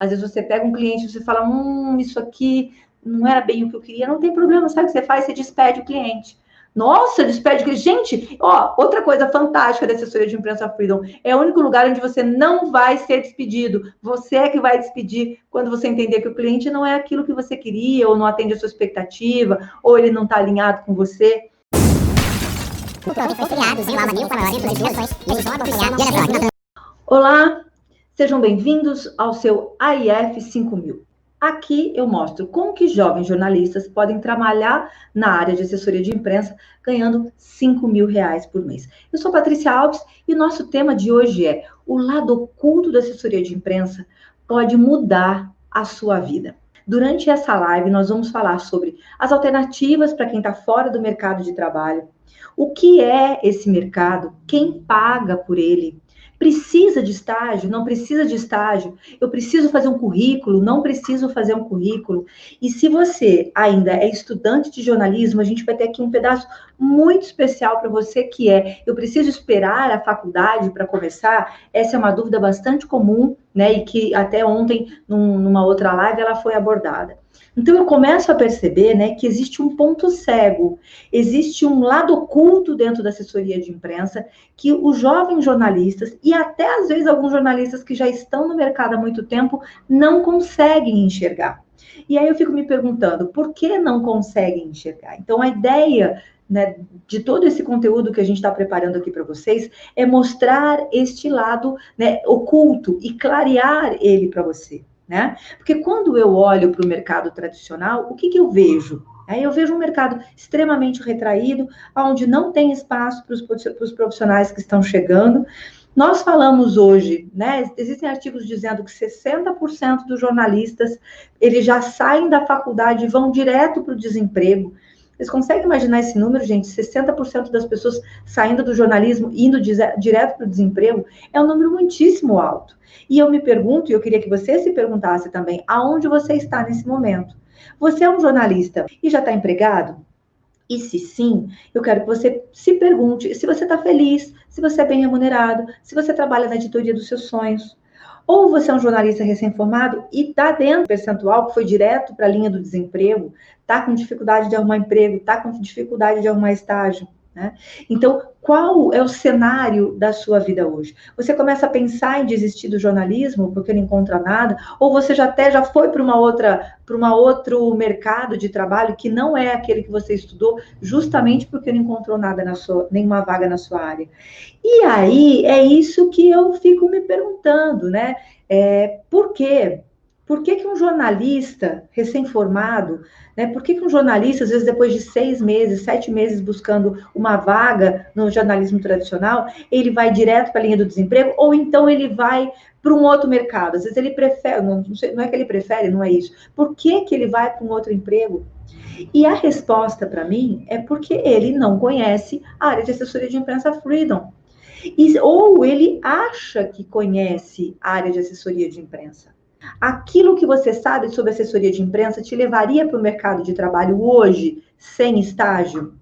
Às vezes você pega um cliente e você fala, isso aqui não era bem o que eu queria. Não tem problema, sabe o que você faz? Você despede o cliente. Nossa, despede o cliente. Gente, outra coisa fantástica da assessoria de imprensa Freedom, é o único lugar onde você não vai ser despedido. Você é que vai despedir quando você entender que o cliente não é aquilo que você queria, ou não atende a sua expectativa, ou ele não está alinhado com você. Olá, sejam bem-vindos ao seu AIF 5000. Aqui eu mostro como que jovens jornalistas podem trabalhar na área de assessoria de imprensa ganhando R$5.000 por mês. Eu sou Patrícia Alves e o nosso tema de hoje é: o lado oculto da assessoria de imprensa pode mudar a sua vida. Durante essa live nós vamos falar sobre as alternativas para quem está fora do mercado de trabalho, o que é esse mercado, quem paga por ele, precisa de estágio, não precisa de estágio, eu preciso fazer um currículo, não preciso fazer um currículo. E se você ainda é estudante de jornalismo, a gente vai ter aqui um pedaço muito especial para você, que é: eu preciso esperar a faculdade para começar? Essa é uma dúvida bastante comum, né, e que até ontem, numa outra live, ela foi abordada. Então, eu começo a perceber, né, que existe um ponto cego, existe um lado oculto dentro da assessoria de imprensa que os jovens jornalistas, e até às vezes alguns jornalistas que já estão no mercado há muito tempo, não conseguem enxergar. E aí eu fico me perguntando, por que não conseguem enxergar? Então, a ideia, né, de todo esse conteúdo que a gente está preparando aqui para vocês é mostrar este lado, né, oculto e clarear ele para você. Né? Porque quando eu olho para o mercado tradicional, o que eu vejo? Aí eu vejo um mercado extremamente retraído, onde não tem espaço para os profissionais que estão chegando. Nós falamos hoje, né? Existem artigos dizendo que 60% dos jornalistas, eles já saem da faculdade e vão direto para o desemprego. Vocês conseguem imaginar esse número, gente? 60% das pessoas saindo do jornalismo, indo direto para o desemprego, é um número muitíssimo alto. E eu me pergunto, e eu queria que você se perguntasse também, aonde você está nesse momento? Você é um jornalista e já está empregado? E se sim, eu quero que você se pergunte se você está feliz, se você é bem remunerado, se você trabalha na editoria dos seus sonhos. Ou você é um jornalista recém-formado e está dentro do percentual que foi direto para a linha do desemprego, está com dificuldade de arrumar emprego, está com dificuldade de arrumar estágio. Né? Então, qual é o cenário da sua vida hoje? Você começa a pensar em desistir do jornalismo porque não encontra nada? Ou você já foi para um outro mercado de trabalho que não é aquele que você estudou, justamente porque não encontrou nada nenhuma vaga na sua área? E aí, é isso que eu fico me perguntando, né? Por quê? Por que um jornalista recém-formado, né? Por que um jornalista, às vezes depois de 6 meses, 7 meses buscando uma vaga no jornalismo tradicional, ele vai direto para a linha do desemprego, ou então ele vai para um outro mercado? Às vezes ele prefere, não é que ele prefere, não é isso. Por que ele vai para um outro emprego? E a resposta para mim é porque ele não conhece a área de assessoria de imprensa Freedom. Ou ele acha que conhece a área de assessoria de imprensa. Aquilo que você sabe sobre assessoria de imprensa te levaria para o mercado de trabalho hoje, sem estágio?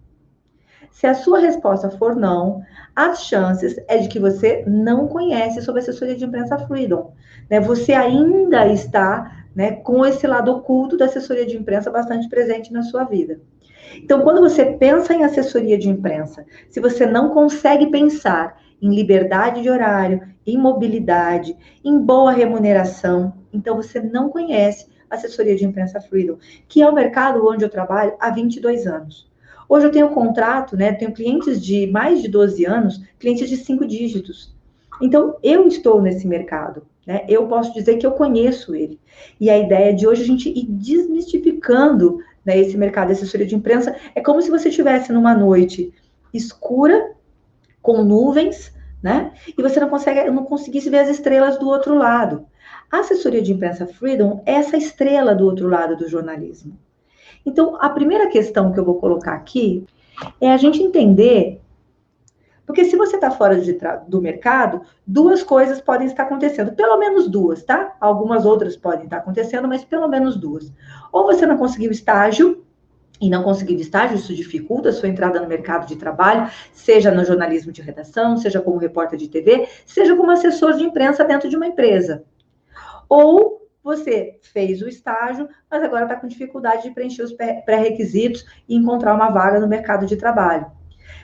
Se a sua resposta for não, as chances é de que você não conhece sobre assessoria de imprensa Freedom. Né? Você ainda está, né, com esse lado oculto da assessoria de imprensa bastante presente na sua vida. Então, quando você pensa em assessoria de imprensa, se você não consegue pensar em liberdade de horário, em mobilidade, em boa remuneração, então você não conhece a assessoria de imprensa Freedom, que é o mercado onde eu trabalho há 22 anos. Hoje eu tenho contrato, né? Tenho clientes de mais de 12 anos, clientes de 5 dígitos. Então, eu estou nesse mercado, né? Eu posso dizer que eu conheço ele. E a ideia de hoje é a gente ir desmistificando, né, esse mercado de assessoria de imprensa. É como se você estivesse numa noite escura, com nuvens, né? E você não conseguisse ver as estrelas do outro lado. A assessoria de imprensa Freedom é essa estrela do outro lado do jornalismo. Então, a primeira questão que eu vou colocar aqui é a gente entender, porque se você está fora do mercado, duas coisas podem estar acontecendo, pelo menos duas, tá? Algumas outras podem estar acontecendo, mas pelo menos duas. Ou você não conseguiu estágio, e não conseguir estágio, isso dificulta a sua entrada no mercado de trabalho, seja no jornalismo de redação, seja como repórter de TV, seja como assessor de imprensa dentro de uma empresa. Ou você fez o estágio, mas agora está com dificuldade de preencher os pré-requisitos e encontrar uma vaga no mercado de trabalho.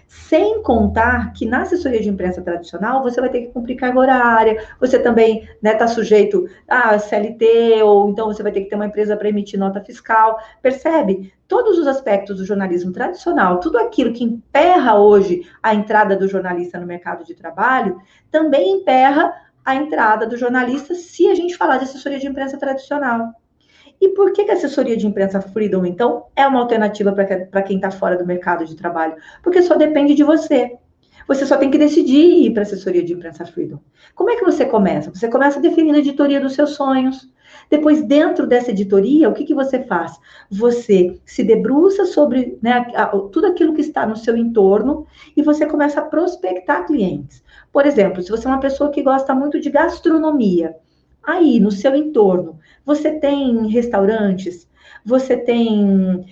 Sem contar que na assessoria de imprensa tradicional, você vai ter que cumprir carga horária, você também está sujeito a CLT, ou então você vai ter que ter uma empresa para emitir nota fiscal. Percebe? Todos os aspectos do jornalismo tradicional, tudo aquilo que emperra hoje a entrada do jornalista no mercado de trabalho, também emperra a entrada do jornalista se a gente falar de assessoria de imprensa tradicional. E por que a assessoria de imprensa Freedom, então, é uma alternativa para quem está fora do mercado de trabalho? Porque só depende de você. Você só tem que decidir ir para a assessoria de imprensa Freedom. Como é que você começa? Você começa definindo a editoria dos seus sonhos. Depois, dentro dessa editoria, o que você faz? Você se debruça sobre tudo aquilo que está no seu entorno e você começa a prospectar clientes. Por exemplo, se você é uma pessoa que gosta muito de gastronomia, aí, no seu entorno, você tem restaurantes, você tem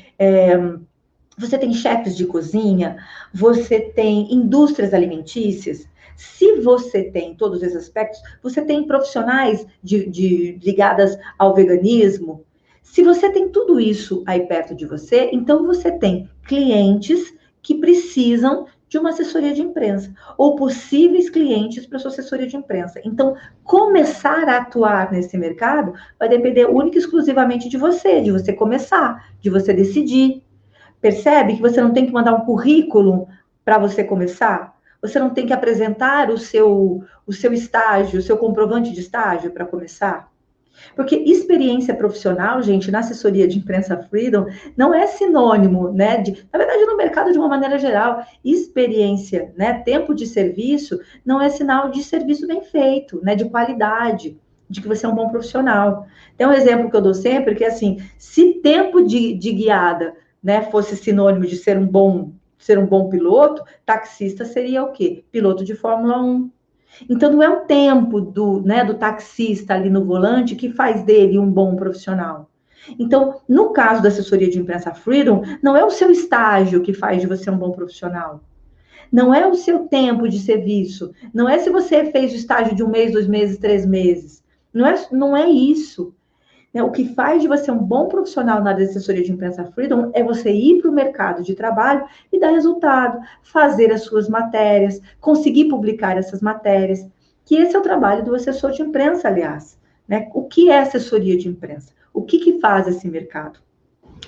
chefes de cozinha, você tem indústrias alimentícias. Se você tem todos esses aspectos, você tem profissionais ligadas ao veganismo. Se você tem tudo isso aí perto de você, então você tem clientes que precisam de uma assessoria de imprensa, ou possíveis clientes para sua assessoria de imprensa. Então, começar a atuar nesse mercado vai depender única e exclusivamente de você começar, de você decidir. Percebe que você não tem que mandar um currículo para você começar? Você não tem que apresentar o seu estágio, o seu comprovante de estágio para começar? Porque experiência profissional, gente, na assessoria de imprensa Freedom, não é sinônimo, né? Na verdade, no mercado de uma maneira geral, experiência, né? Tempo de serviço não é sinal de serviço bem feito, né? De qualidade, de que você é um bom profissional. Tem um exemplo que eu dou sempre, que é assim, se tempo de guiada, né, fosse sinônimo de ser um bom piloto, taxista seria o quê? Piloto de Fórmula 1. Então, não é o tempo do taxista ali no volante que faz dele um bom profissional. Então, no caso da assessoria de imprensa Freedom, não é o seu estágio que faz de você um bom profissional. Não é o seu tempo de serviço. Não é se você fez o estágio de 1 mês, 2 meses, 3 meses. Não é isso. O que faz de você um bom profissional na assessoria de imprensa Freedom é você ir para o mercado de trabalho e dar resultado, fazer as suas matérias, conseguir publicar essas matérias, que esse é o trabalho do assessor de imprensa, aliás. Né? O que é assessoria de imprensa? O que faz esse mercado?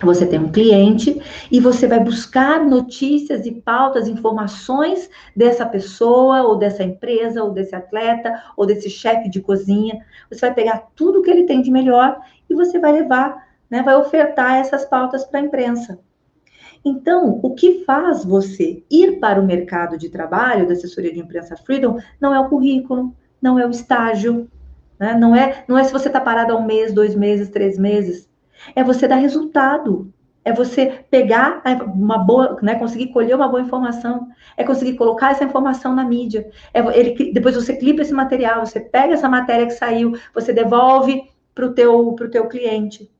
Você tem um cliente e você vai buscar notícias e pautas, informações dessa pessoa, ou dessa empresa, ou desse atleta, ou desse chefe de cozinha. Você vai pegar tudo que ele tem de melhor e você vai levar, né, vai ofertar essas pautas para a imprensa. Então, o que faz você ir para o mercado de trabalho da assessoria de imprensa Freedom não é o currículo, não é o estágio, né? Não é se você está parado há 1 mês, 2 meses, 3 meses. É você dar resultado. É você pegar uma boa, né, conseguir colher uma boa informação. É conseguir colocar essa informação na mídia. Depois você clipa esse material, você pega essa matéria que saiu, você devolve para o teu cliente.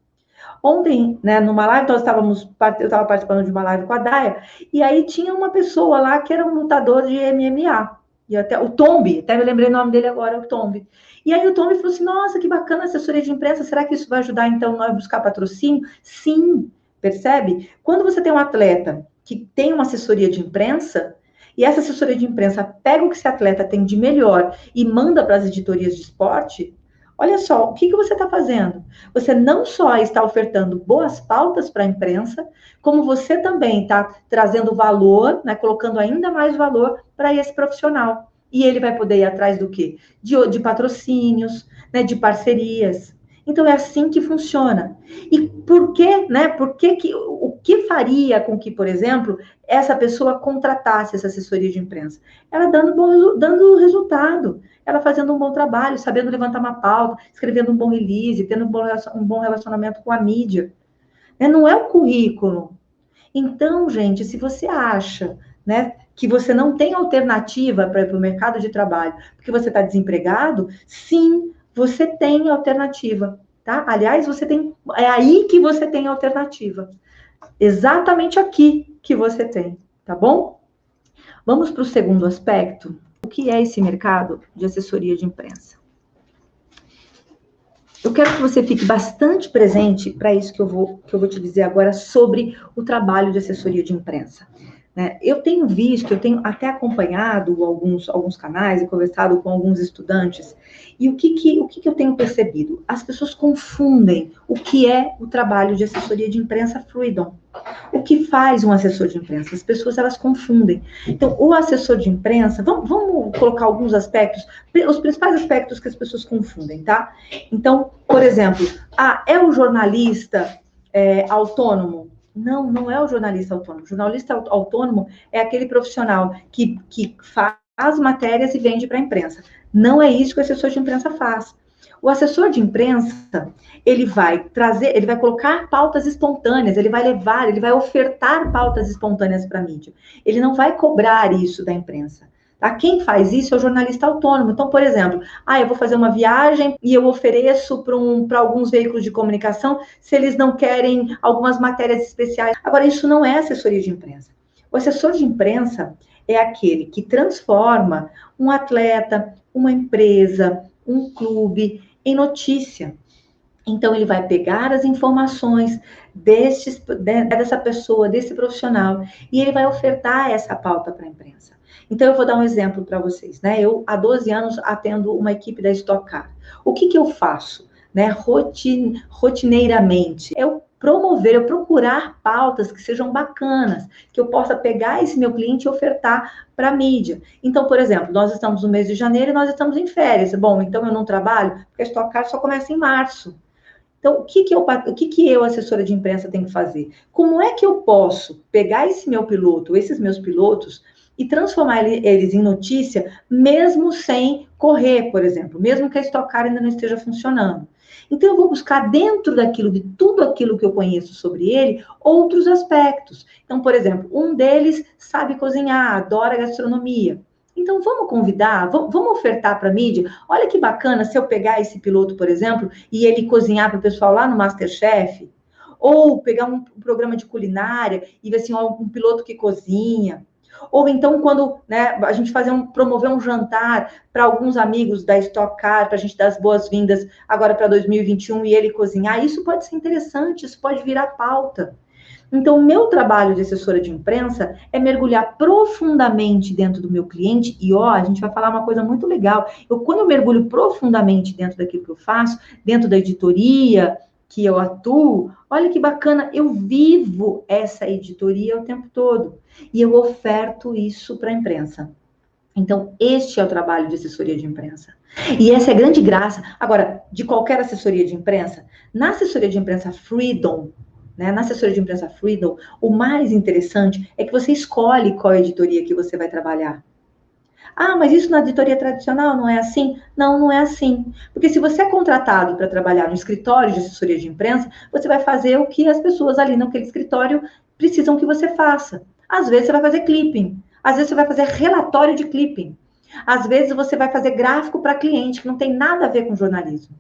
Ontem, né, numa live, eu estava participando de uma live com a Daya, e aí tinha uma pessoa lá que era um lutador de MMA. E até o Tombi, até me lembrei o nome dele agora, o Tombi. E aí o Tombi falou assim, nossa, que bacana a assessoria de imprensa, será que isso vai ajudar, então, nós a buscar patrocínio? Sim, percebe? Quando você tem um atleta que tem uma assessoria de imprensa, e essa assessoria de imprensa pega o que esse atleta tem de melhor e manda para as editorias de esporte, olha só, o que você está fazendo? Você não só está ofertando boas pautas para a imprensa, como você também está trazendo valor, né, colocando ainda mais valor para esse profissional. E ele vai poder ir atrás do quê? De patrocínios, né, de parcerias. Então, é assim que funciona. E por quê, né? O que faria com que, por exemplo, essa pessoa contratasse essa assessoria de imprensa? Ela dando resultado, ela fazendo um bom trabalho, sabendo levantar uma pauta, escrevendo um bom release, tendo um bom relacionamento com a mídia. Não é o currículo. Então, gente, se você acha, né, que você não tem alternativa para ir para o mercado de trabalho, porque você está desempregado, sim, você tem alternativa, tá? Aliás, é aí que você tem alternativa. Exatamente aqui que você tem, tá bom? Vamos para o segundo aspecto. O que é esse mercado de assessoria de imprensa? eu quero que você fique bastante presente para isso que eu vou te dizer agora sobre o trabalho de assessoria de imprensa. Né? Eu tenho visto, eu tenho até acompanhado alguns canais e conversado com alguns estudantes, e o que eu tenho percebido? As pessoas confundem o que é o trabalho de assessoria de imprensa Freedom. O que faz um assessor de imprensa? As pessoas, elas confundem. Então, o assessor de imprensa, vamos colocar alguns aspectos, os principais aspectos que as pessoas confundem, tá? Então, por exemplo, é o jornalista autônomo? Não, não é o jornalista autônomo. O jornalista autônomo é aquele profissional que faz matérias e vende para a imprensa. Não é isso que o assessor de imprensa faz. O assessor de imprensa, ele vai colocar pautas espontâneas, ele vai ofertar pautas espontâneas para a mídia. Ele não vai cobrar isso da imprensa. Tá? Quem faz isso é o jornalista autônomo. Então, por exemplo, eu vou fazer uma viagem e eu ofereço para alguns veículos de comunicação se eles não querem algumas matérias especiais. Agora, isso não é assessoria de imprensa. O assessor de imprensa é aquele que transforma um atleta, uma empresa, um clube em notícia. Então, ele vai pegar as informações dessa pessoa, desse profissional, e ele vai ofertar essa pauta para a imprensa. Então, eu vou dar um exemplo para vocês, né? Eu, há 12 anos, atendo uma equipe da Stock Car. O que eu faço, né, rotineiramente? Eu procurar pautas que sejam bacanas, que eu possa pegar esse meu cliente e ofertar para a mídia. Então, por exemplo, nós estamos no mês de janeiro e nós estamos em férias. Bom, então eu não trabalho, porque a Stock Car só começa em março. Então, o que eu, assessora de imprensa, tenho que fazer? Como é que eu posso pegar esse meu piloto, esses meus pilotos, e transformar eles em notícia, mesmo sem correr, por exemplo, mesmo que a Stock Car ainda não esteja funcionando? Então, eu vou buscar dentro de tudo aquilo que eu conheço sobre ele, outros aspectos. Então, por exemplo, um deles sabe cozinhar, adora gastronomia. Então, vamos convidar, vamos ofertar para a mídia. Olha que bacana se eu pegar esse piloto, por exemplo, e ele cozinhar para o pessoal lá no MasterChef. Ou pegar um programa de culinária e ver assim, um piloto que cozinha. Ou então, quando, né, a gente promover um jantar para alguns amigos da Stock Car, para a gente dar as boas-vindas agora para 2021 e ele cozinhar, isso pode ser interessante, isso pode virar pauta. Então, o meu trabalho de assessora de imprensa é mergulhar profundamente dentro do meu cliente e, a gente vai falar uma coisa muito legal. Quando eu mergulho profundamente dentro daquilo que eu faço, dentro da editoria que eu atuo, olha que bacana, eu vivo essa editoria o tempo todo e eu oferto isso para a imprensa. Então, este é o trabalho de assessoria de imprensa. E essa é a grande graça, agora, de qualquer assessoria de imprensa. Na assessoria de imprensa Freedom, né, na assessoria de imprensa Freedom, o mais interessante é que você escolhe qual editoria que você vai trabalhar. Mas isso na editoria tradicional não é assim? Não, não é assim. Porque se você é contratado para trabalhar no escritório de assessoria de imprensa, você vai fazer o que as pessoas ali naquele escritório precisam que você faça. Às vezes você vai fazer clipping, às vezes você vai fazer relatório de clipping, às vezes você vai fazer gráfico para cliente, que não tem nada a ver com jornalismo.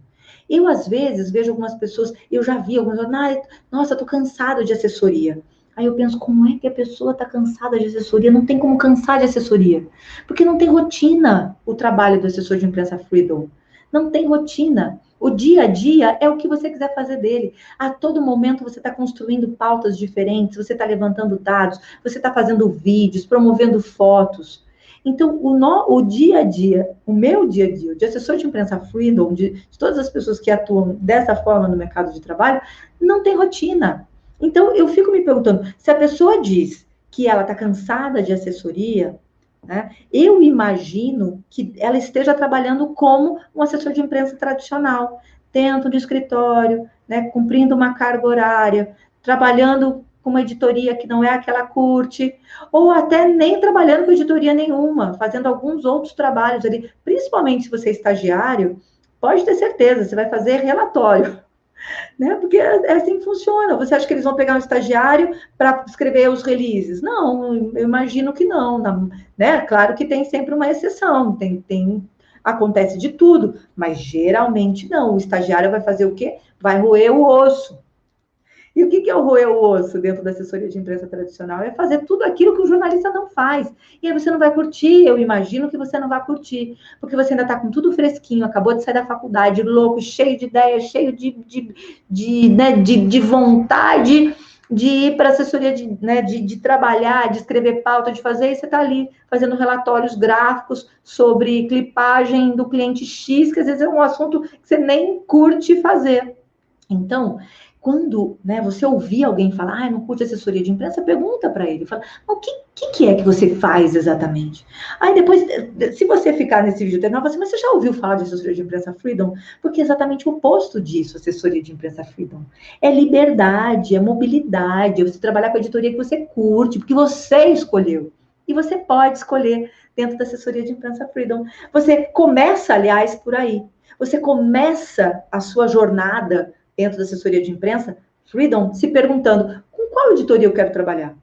Eu, às vezes, vejo algumas pessoas, eu já vi algumas pessoas, nossa, eu tô cansado de assessoria. Aí eu penso, como é que a pessoa está cansada de assessoria? Não tem como cansar de assessoria. Porque não tem rotina o trabalho do assessor de imprensa Freedom. Não tem rotina. O dia a dia é o que você quiser fazer dele. A todo momento você está construindo pautas diferentes, você está levantando dados, você está fazendo vídeos, promovendo fotos. Então, o dia a dia, o meu dia a dia, de assessor de imprensa Freedom, de todas as pessoas que atuam dessa forma no mercado de trabalho, não tem rotina. Então, eu fico me perguntando, se a pessoa diz que ela está cansada de assessoria, né, eu imagino que ela esteja trabalhando como um assessor de imprensa tradicional, dentro do escritório, né, cumprindo uma carga horária, trabalhando com uma editoria que não é a que ela curte, ou até nem trabalhando com editoria nenhuma, fazendo alguns outros trabalhos ali, principalmente se você é estagiário, pode ter certeza, você vai fazer relatório. Né? Porque é assim que funciona. Você acha que eles vão pegar um estagiário para escrever os releases? Não, eu imagino que não. Né? Claro que tem sempre uma exceção, acontece de tudo, mas geralmente não. O estagiário vai fazer o quê? Vai roer o osso. E o que é o roer o osso dentro da assessoria de imprensa tradicional? É fazer tudo aquilo que o jornalista não faz. E aí você não vai curtir, eu imagino que você não vai curtir, porque você ainda está com tudo fresquinho, acabou de sair da faculdade, louco, cheio de ideias, cheio de vontade de ir para a assessoria, de trabalhar, de escrever pauta, de fazer, e você está ali fazendo relatórios gráficos sobre clipagem do cliente X, que às vezes é um assunto que você nem curte fazer. Então, quando você ouvir alguém falar, não curte assessoria de imprensa, pergunta para ele, fala, o que é que você faz exatamente? Aí depois, se você ficar nesse vídeo até mas você já ouviu falar de assessoria de imprensa Freedom? Porque é exatamente o oposto disso, assessoria de imprensa Freedom. É liberdade, é mobilidade, é você trabalhar com a editoria que você curte, porque você escolheu. E você pode escolher dentro da assessoria de imprensa Freedom. Você começa, aliás, por aí. Você começa a sua jornada dentro da assessoria de imprensa, Freedom, se perguntando com qual editoria eu quero trabalhar.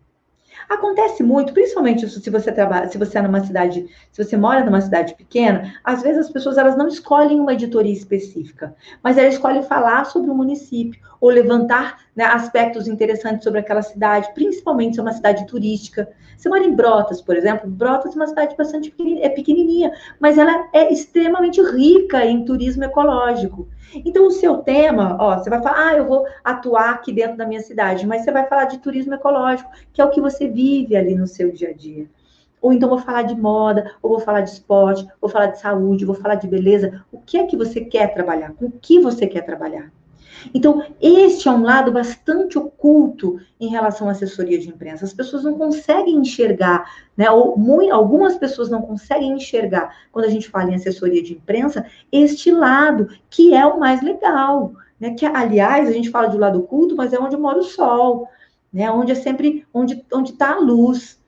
Acontece muito, principalmente se você trabalha, se você é numa cidade, se você mora numa cidade pequena, às vezes as pessoas elas não escolhem uma editoria específica, mas elas escolhem falar sobre o município ou levantar aspectos interessantes sobre aquela cidade, principalmente se é uma cidade turística. Você mora em Brotas, por exemplo. Brotas é uma cidade bastante pequenininha, mas ela é extremamente rica em turismo ecológico. Então, o seu tema, você vai falar, eu vou atuar aqui dentro da minha cidade, mas você vai falar de turismo ecológico, que é o que você vive ali no seu dia a dia. Ou então vou falar de moda, ou vou falar de esporte, vou falar de saúde, vou falar de beleza. O que é que você quer trabalhar? Com o que você quer trabalhar? Então, este é um lado bastante oculto em relação à assessoria de imprensa. As pessoas não conseguem enxergar, algumas pessoas não conseguem enxergar, quando a gente fala em assessoria de imprensa, este lado, que é o mais legal. Que, aliás, a gente fala do lado oculto, mas é onde mora o sol, onde é sempre, onde está a luz,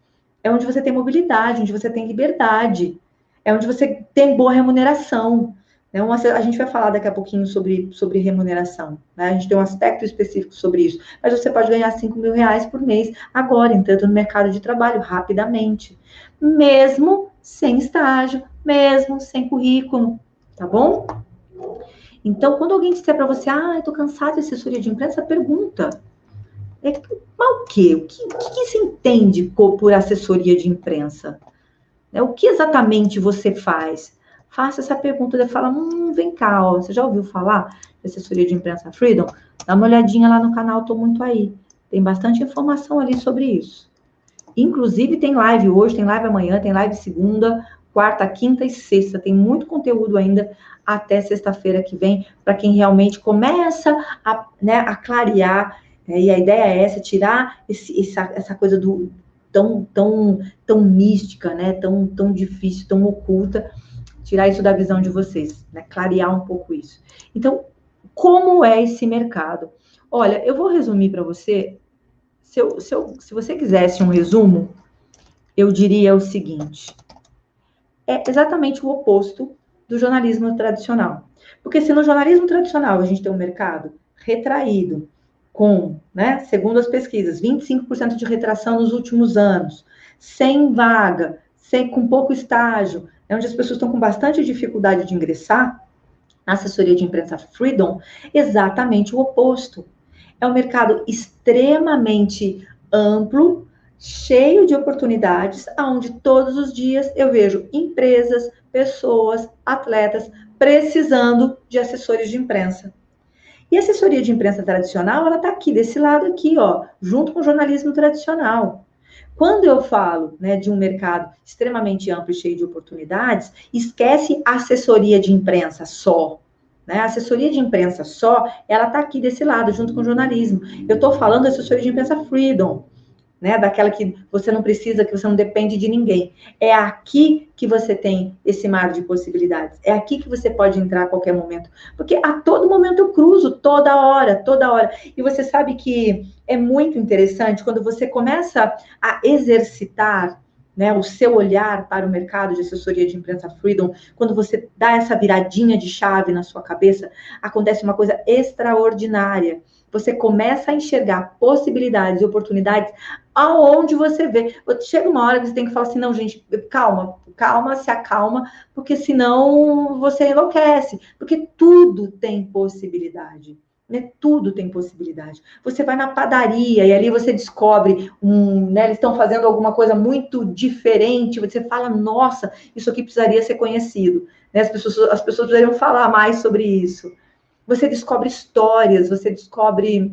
é onde você tem mobilidade, onde você tem liberdade, é onde você tem boa remuneração. A gente vai falar daqui a pouquinho sobre remuneração, né? A gente tem um aspecto específico sobre isso, mas você pode ganhar 5 mil reais por mês agora, entrando no mercado de trabalho rapidamente, mesmo sem estágio, mesmo sem currículo, tá bom? Então, quando alguém disser para você, eu tô cansado de assessoria de imprensa, pergunta. Mas o quê? O que se entende por assessoria de imprensa? O que exatamente você faz? Faça essa pergunta, fala, vem cá, você já ouviu falar de assessoria de imprensa Freedom? Dá uma olhadinha lá no canal, tô muito aí. Tem bastante informação ali sobre isso. Inclusive tem live hoje, tem live amanhã, tem live segunda, quarta, quinta e sexta. Tem muito conteúdo ainda até sexta-feira que vem, para quem realmente começa a clarear, e a ideia é essa, tirar essa coisa tão mística, tão difícil, tão oculta, tirar isso da visão de vocês, clarear um pouco isso. Então, como é esse mercado? Olha, eu vou resumir para você. Se você quisesse um resumo, eu diria o seguinte: é exatamente o oposto do jornalismo tradicional. Porque se no jornalismo tradicional a gente tem um mercado retraído, com, segundo as pesquisas, 25% de retração nos últimos anos, sem vaga, com pouco estágio, onde as pessoas estão com bastante dificuldade de ingressar, na assessoria de imprensa Freedom, exatamente o oposto. É um mercado extremamente amplo, cheio de oportunidades, onde todos os dias eu vejo empresas, pessoas, atletas precisando de assessores de imprensa. E a assessoria de imprensa tradicional, ela está aqui, desse lado aqui, junto com o jornalismo tradicional. Quando eu falo de um mercado extremamente amplo e cheio de oportunidades, esquece a assessoria de imprensa só. A assessoria de imprensa só, ela está aqui desse lado, junto com o jornalismo. Eu estou falando da assessoria de imprensa Freedom, daquela que você não precisa, que você não depende de ninguém. É aqui que você tem esse mar de possibilidades. É aqui que você pode entrar a qualquer momento. Porque a todo momento eu cruzo, toda hora, toda hora. E você sabe que é muito interessante quando você começa a exercitar o seu olhar para o mercado de assessoria de imprensa Freedom, quando você dá essa viradinha de chave na sua cabeça, acontece uma coisa extraordinária. Você começa a enxergar possibilidades e oportunidades aonde você vê. Chega uma hora que você tem que falar assim, não, gente, calma, se acalma, porque senão você enlouquece. Porque tudo tem possibilidade. né? Tudo tem possibilidade. Você vai na padaria e ali você descobre né, eles estão fazendo alguma coisa muito diferente. Você fala, nossa, isso aqui precisaria ser conhecido, né? As pessoas precisariam falar mais sobre isso. Você descobre histórias, você descobre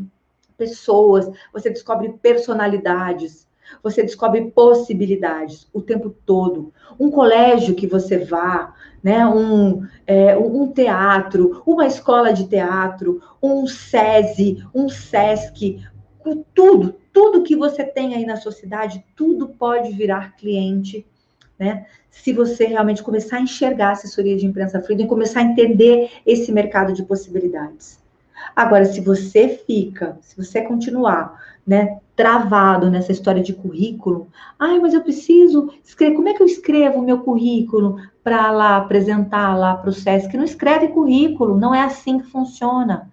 pessoas, você descobre personalidades, você descobre possibilidades o tempo todo. Um colégio que você vá, né? Um teatro, uma escola de teatro, um SESI, um SESC, tudo que você tem aí na sua cidade, tudo pode virar cliente, né? Se você realmente começar a enxergar a assessoria de imprensa Freedom e começar a entender esse mercado de possibilidades. Agora, se você continuar, né, travado nessa história de currículo, mas eu preciso escrever, como é que eu escrevo o meu currículo para lá apresentar lá para o SESC? Não escreve currículo, não é assim que funciona.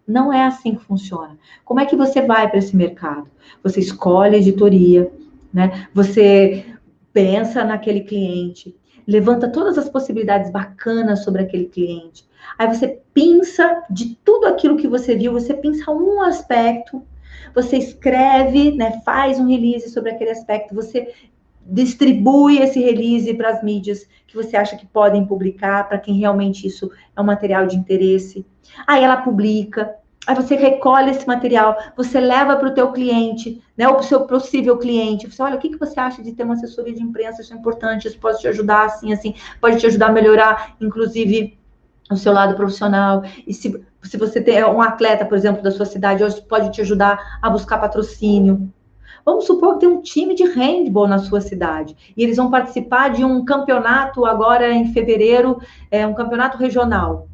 Não é assim que funciona. Como é que você vai para esse mercado? Você escolhe a editoria, né? Você pensa naquele cliente, levanta todas as possibilidades bacanas sobre aquele cliente. Aí você pensa de tudo aquilo que você viu, você pensa um aspecto, você escreve, né, faz um release sobre aquele aspecto, você distribui esse release para as mídias que você acha que podem publicar, para quem realmente isso é um material de interesse. Aí ela publica, aí você recolhe esse material, você leva para o teu cliente, né, ou para o seu possível cliente. Você olha, o que você acha de ter uma assessoria de imprensa? Isso é importante, isso pode te ajudar, assim, pode te ajudar a melhorar, inclusive, o seu lado profissional. E se você tem um atleta, por exemplo, da sua cidade, hoje pode te ajudar a buscar patrocínio. Vamos supor que tem um time de handball na sua cidade e eles vão participar de um campeonato agora em fevereiro, um campeonato regional.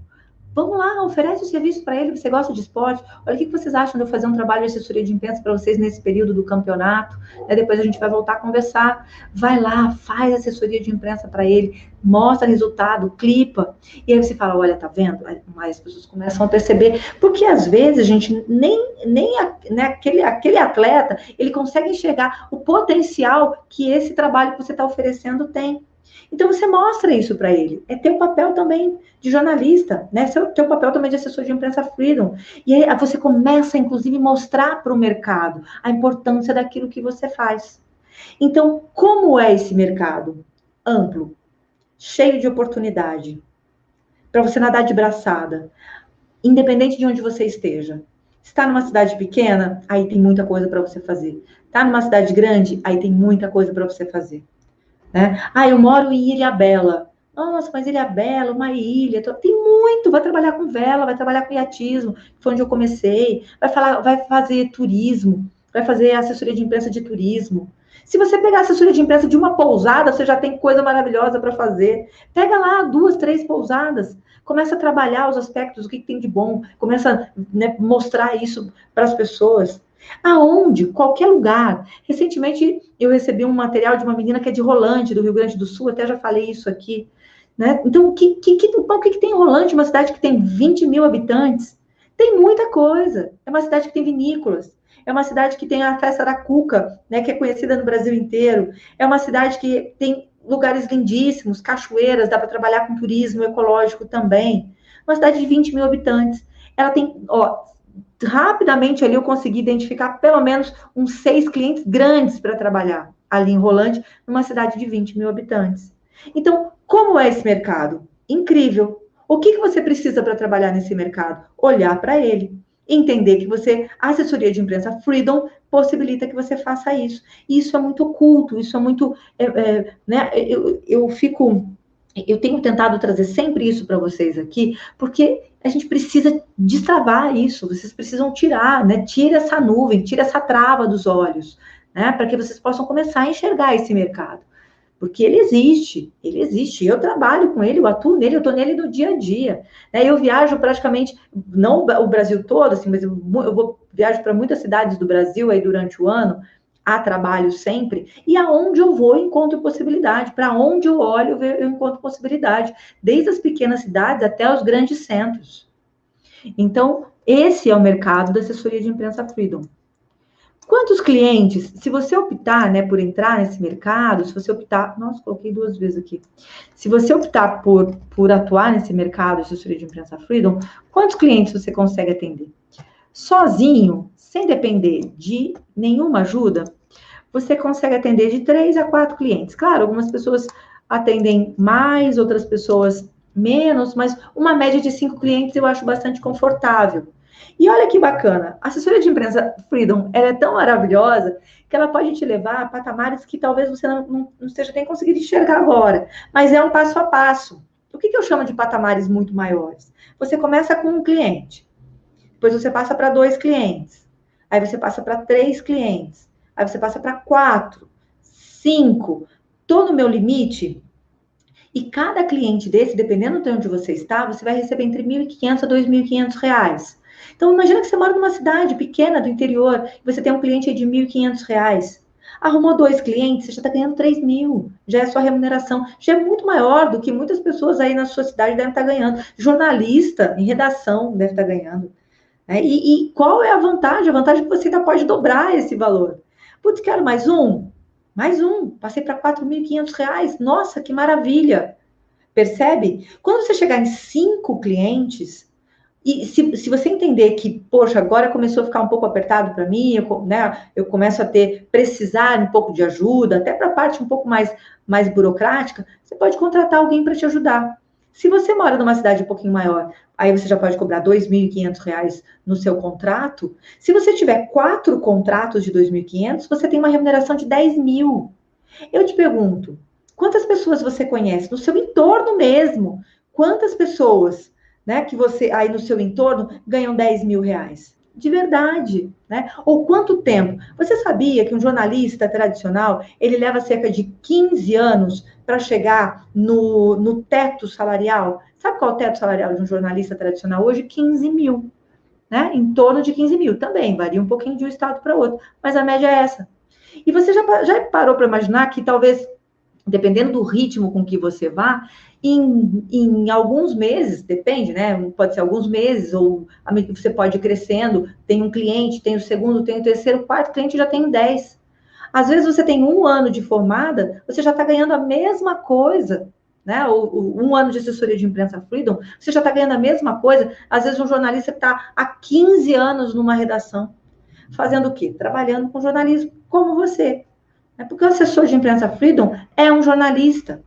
Vamos lá, oferece o serviço para ele, você gosta de esporte. Olha, o que vocês acham de eu fazer um trabalho de assessoria de imprensa para vocês nesse período do campeonato? Depois a gente vai voltar a conversar. Vai lá, faz assessoria de imprensa para ele, mostra resultado, clipa. E aí você fala, olha, tá vendo? Aí as pessoas começam a perceber. Porque às vezes, a gente, né, aquele atleta, ele consegue enxergar o potencial que esse trabalho que você está oferecendo tem. Então, você mostra isso para ele. É teu papel também de jornalista, né? Teu papel também de assessor de imprensa Freedom. E aí você começa, inclusive, a mostrar para o mercado a importância daquilo que você faz. Então, como é esse mercado? Amplo, cheio de oportunidade, para você nadar de braçada, independente de onde você esteja. Está numa cidade pequena, aí tem muita coisa para você fazer. Está numa cidade grande, aí tem muita coisa para você fazer. Né? Eu moro em Ilhabela. Nossa, mas Ilhabela, uma ilha, tem muito. Vai trabalhar com vela, vai trabalhar com iatismo, que foi onde eu comecei. Vai fazer turismo, vai fazer assessoria de imprensa de turismo. Se você pegar a assessoria de imprensa de uma pousada, você já tem coisa maravilhosa para fazer. Pega lá 2, 3 pousadas. Começa a trabalhar os aspectos, o que tem de bom. Começa a, né, mostrar isso para as pessoas. Aonde? Qualquer lugar. Recentemente, eu recebi um material de uma menina que é de Rolante, do Rio Grande do Sul, até já falei isso aqui. Né? Então, o que tem em Rolante, uma cidade que tem 20 mil habitantes? Tem muita coisa. É uma cidade que tem vinícolas. É uma cidade que tem a festa da cuca, né, que é conhecida no Brasil inteiro. É uma cidade que tem lugares lindíssimos, cachoeiras, dá para trabalhar com turismo ecológico também. Uma cidade de 20 mil habitantes. Ela tem, rapidamente ali eu consegui identificar pelo menos uns 6 clientes grandes para trabalhar ali em Rolante, numa cidade de 20 mil habitantes. Então, como é esse mercado? Incrível. O que você precisa para trabalhar nesse mercado? Olhar para ele. Entender que a assessoria de imprensa Freedom possibilita que você faça isso. E isso é muito oculto, isso é muito... né? Eu tenho tentado trazer sempre isso para vocês aqui, porque a gente precisa destravar isso, vocês precisam tirar, né? Tira essa nuvem, tira essa trava dos olhos, né? Para que vocês possam começar a enxergar esse mercado. Porque ele existe, eu trabalho com ele, eu atuo nele, eu estou nele no dia a dia. Né? Eu viajo praticamente, não o Brasil todo, assim, mas viajo para muitas cidades do Brasil aí durante o ano, a trabalho sempre, e aonde eu vou, eu encontro possibilidade. Para onde eu olho, eu encontro possibilidade. Desde as pequenas cidades até os grandes centros. Então, esse é o mercado da assessoria de imprensa Freedom. Quantos clientes, se você optar, né, por entrar nesse mercado, se você optar, nossa, coloquei 2 vezes aqui. Se você optar por atuar nesse mercado de assessoria de imprensa Freedom, quantos clientes você consegue atender? Sozinho, sem depender de nenhuma ajuda, você consegue atender de 3 a 4 clientes. Claro, algumas pessoas atendem mais, outras pessoas menos, mas uma média de 5 clientes eu acho bastante confortável. E olha que bacana, a assessoria de imprensa Freedom, ela é tão maravilhosa que ela pode te levar a patamares que talvez você não esteja nem conseguindo enxergar agora, mas é um passo a passo. O que eu chamo de patamares muito maiores? Você começa com um cliente, depois você passa para 2 clientes, aí você passa para 3 clientes, aí você passa para 4, 5. Estou no meu limite, e cada cliente desse, dependendo de onde você está, você vai receber entre R$1.500 a R$2.500. Então, imagina que você mora numa cidade pequena do interior, e você tem um cliente aí de R$1.500. Arrumou 2 clientes, você já está ganhando 3 mil. Já é sua remuneração. Já é muito maior do que muitas pessoas aí na sua cidade devem estar ganhando. Jornalista em redação deve estar ganhando. E qual é a vantagem? A vantagem é que você ainda pode dobrar esse valor. Putz, quero mais um? Mais um. Passei para R$4.500. Nossa, que maravilha. Percebe? Quando você chegar em 5 clientes, e se você entender que, poxa, agora começou a ficar um pouco apertado para mim, eu começo a precisar um pouco de ajuda, até para a parte um pouco mais burocrática, você pode contratar alguém para te ajudar. Se você mora numa cidade um pouquinho maior, aí você já pode cobrar R$2.500 no seu contrato. Se você tiver 4 contratos de 2.500, você tem uma remuneração de 10 mil. Eu te pergunto, quantas pessoas você conhece no seu entorno mesmo? Quantas pessoas, né, que você aí no seu entorno ganham 10 mil reais? De verdade, né? Ou quanto tempo? Você sabia que um jornalista tradicional, ele leva cerca de 15 anos para chegar no teto salarial? Sabe qual é o teto salarial de um jornalista tradicional hoje? 15 mil, né? Em torno de 15 mil. Também varia um pouquinho de um estado para outro, mas a média é essa. E você já parou para imaginar que talvez, dependendo do ritmo com que você vá, em alguns meses, depende, né? Pode ser alguns meses, ou você pode ir crescendo, tem um cliente, tem o segundo, tem o terceiro, o quarto cliente, já tem 10. Às vezes você tem 1 ano de formada, você já está ganhando a mesma coisa, né? Ou 1 ano de assessoria de imprensa Freedom, você já está ganhando a mesma coisa. Às vezes um jornalista que está há 15 anos numa redação, fazendo o quê? Trabalhando com jornalismo, como você. Porque o assessor de imprensa Freedom é um jornalista,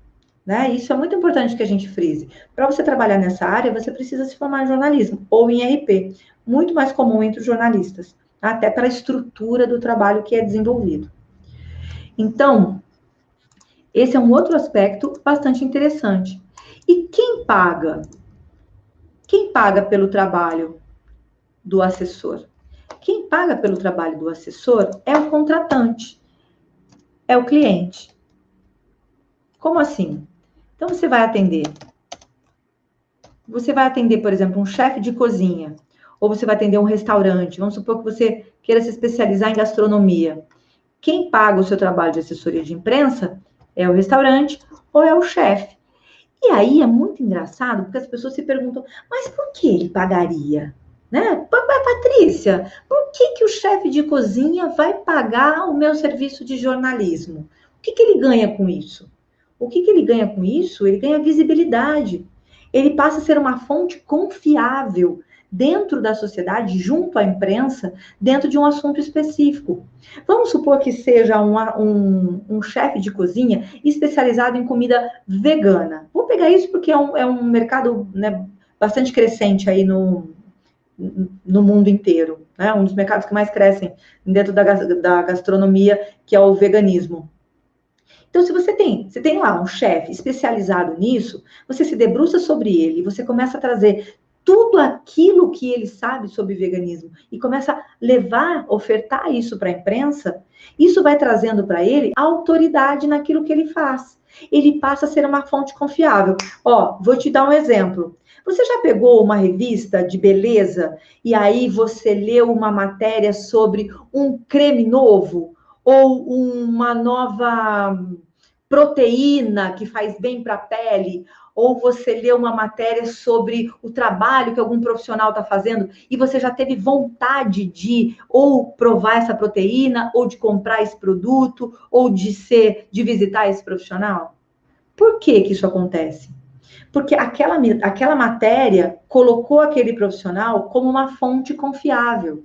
né? Isso é muito importante que a gente frise. Para você trabalhar nessa área, você precisa se formar em jornalismo ou em RP, muito mais comum entre os jornalistas, até pela estrutura do trabalho que é desenvolvido. Então, esse é um outro aspecto bastante interessante. E quem paga? Quem paga pelo trabalho do assessor? Quem paga pelo trabalho do assessor é o contratante, é o cliente. Como assim? Então, você vai atender, por exemplo, um chefe de cozinha, ou você vai atender um restaurante. Vamos supor que você queira se especializar em gastronomia. Quem paga o seu trabalho de assessoria de imprensa é o restaurante ou é o chefe. E aí é muito engraçado, porque as pessoas se perguntam, mas por que ele pagaria? Né? Patrícia, por que o chefe de cozinha vai pagar o meu serviço de jornalismo? O que ele ganha com isso? O que ele ganha com isso? Ele ganha visibilidade. Ele passa a ser uma fonte confiável dentro da sociedade, junto à imprensa, dentro de um assunto específico. Vamos supor que seja um chefe de cozinha especializado em comida vegana. Vou pegar isso porque é um mercado, né, bastante crescente aí no mundo inteiro. Né? Um dos mercados que mais crescem dentro da gastronomia, que é o veganismo. Então, se você tem lá um chefe especializado nisso, você se debruça sobre ele, você começa a trazer tudo aquilo que ele sabe sobre veganismo e começa a ofertar isso para a imprensa, isso vai trazendo para ele autoridade naquilo que ele faz. Ele passa a ser uma fonte confiável. Vou te dar um exemplo. Você já pegou uma revista de beleza e aí você leu uma matéria sobre um creme novo? Ou uma nova proteína que faz bem para a pele, ou você lê uma matéria sobre o trabalho que algum profissional está fazendo e você já teve vontade de ou provar essa proteína, ou de comprar esse produto, ou de visitar esse profissional? Por que isso acontece? Porque aquela matéria colocou aquele profissional como uma fonte confiável.